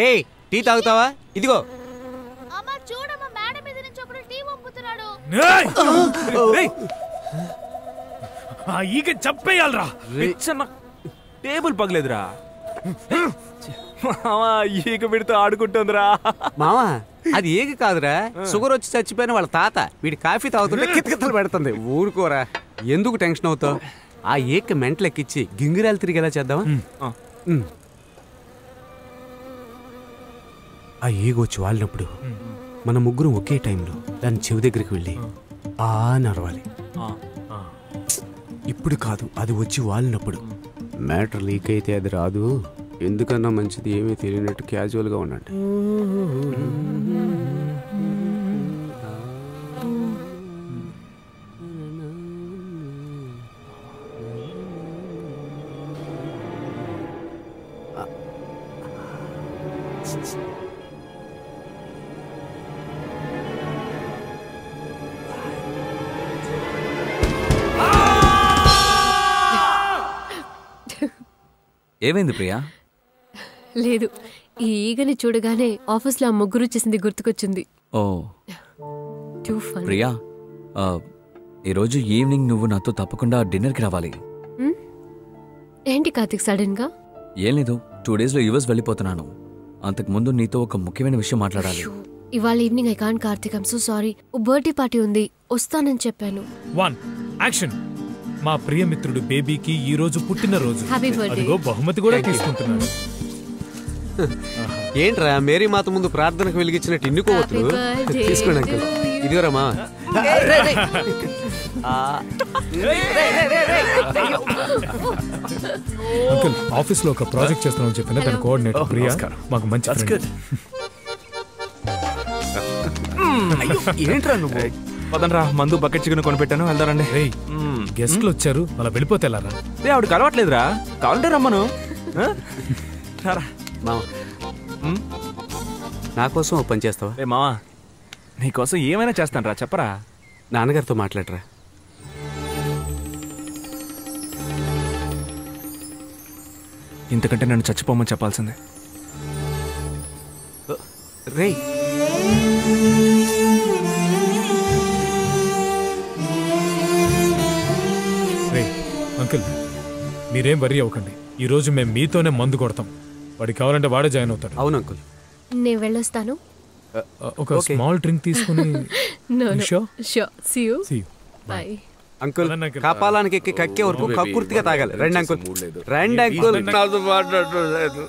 ఏయ్ టీ తాగుతావా? ఇదిగో. అమ్మా చూడమ్మా, మేడ మీద నుంచి ఒకడు టీ వంపుతున్నాడు. ఈగ చంపేయాలరా. టేబుల్ పగలేదురా మావా. ఈగ పెడితే ఆడుకుంటుందిరా మావా. అది ఏగి కాదురా, షుగర్ వచ్చి చచ్చిపోయిన వాళ్ళ తాత వీడి కాఫీ తాగుతుంటే కితకితలు పెడుతుంది. ఊరుకోరా, ఎందుకు టెన్షన్ అవుతావు? ఆ ఏక మెంటలెక్కిచ్చి గింగిరాలు తిరిగేలా చేద్దామా? ఆ ఏగి వచ్చి వాలినప్పుడు మన ముగ్గురం ఒకే టైంలో దాని చెవి దగ్గరికి వెళ్ళి ఆ నరవాలి. ఇప్పుడు కాదు, అది వచ్చి వాలినప్పుడు. మ్యాటర్ లీక్ అయితే అది రాదు. ఎందుకన్నా మంచిది ఏమీ తెలియనట్టు క్యాజువల్గా ఉండండి. ఏమైంది ప్రియా? లేదు, ఈ ఈగని చూడగానే ఆఫీస్లో ఆ ముగ్గురు చేసింది గుర్తుకొచ్చింది. ఓ ప్రియా, ఈరోజు ఈవినింగ్ నువ్వు నాతో తప్పకుండా డిన్నర్కి రావాలి. ఏంటి కార్తిక్ సడన్ గా? ఏం లేదు, 2 days లో యుఎస్ వెళ్ళిపోతున్నాను. అంతకు ముందు నీతో ఒక ముఖ్యమైన విషయం మాట్లాడాలి. ఇవాళ evening I can't Karthik, I'm so sorry. ఓ బర్త్డే పార్టీ ఉంది, వస్తానని చెప్పాను. 1 యాక్షన్. మా ప్రియమిత్రుడు బేబీకి ఈ రోజు పుట్టినరోజు. అదిగో బహుమతి కూడా తీసుకుంటున్నాను. ఏంట్రా మేరీ మాత ముందు ప్రార్థనకు వెలిగించినట్టు ఇన్నుకోవద్దు. తీసుకోండి అంకుల్. ఇదిగోరమ్మా. అంకుల్, ఆఫీస్ లో ఒక ప్రాజెక్ట్ చేస్తున్నామని చెప్పిన దాని కోఆర్డినేటర్ ప్రియా మాకు మంచి ఫ్రెండ్. ఏంట్రా నువ్వు? పదండ్రా, మందు బకెట్ చికెన్ కొనిపెట్టాను, వెళ్దారండి. గెస్ట్లు వచ్చారు, మళ్ళీ వెళ్ళిపోతే వెళ్ళారా? ఆవిడ కలవట్లేదురా, కావాలంటే రమ్మను. నా కోసం ఓ పని చేస్తావా? రే మావా, నీకోసం ఏమైనా చేస్తాను రా, చెప్పరా. నాన్నగారితో మాట్లాడరా. ఇంతకంటే నన్ను చచ్చిపోమని చెప్పాల్సిందే. రే అంకుల్, మీరేం వరీ అవ్వకండి. ఈ రోజు మేము మీతోనే మందు కొడతాం. వాడికి కావాలంటే వాడే జాయిన్ అవుతాడు. అవును అంకుల్. నేను వెళ్ళొస్తాను. ఒక స్మాల్ డ్రింక్ తీసుకుని. అంకుల్, కపాలానికి ఎక్కి కక్కే వరకు కక్కుర్తిగా తాగాలి. రండి అంకుల్, రండి అంకుల్. నాతో మాట్లాడలేదు.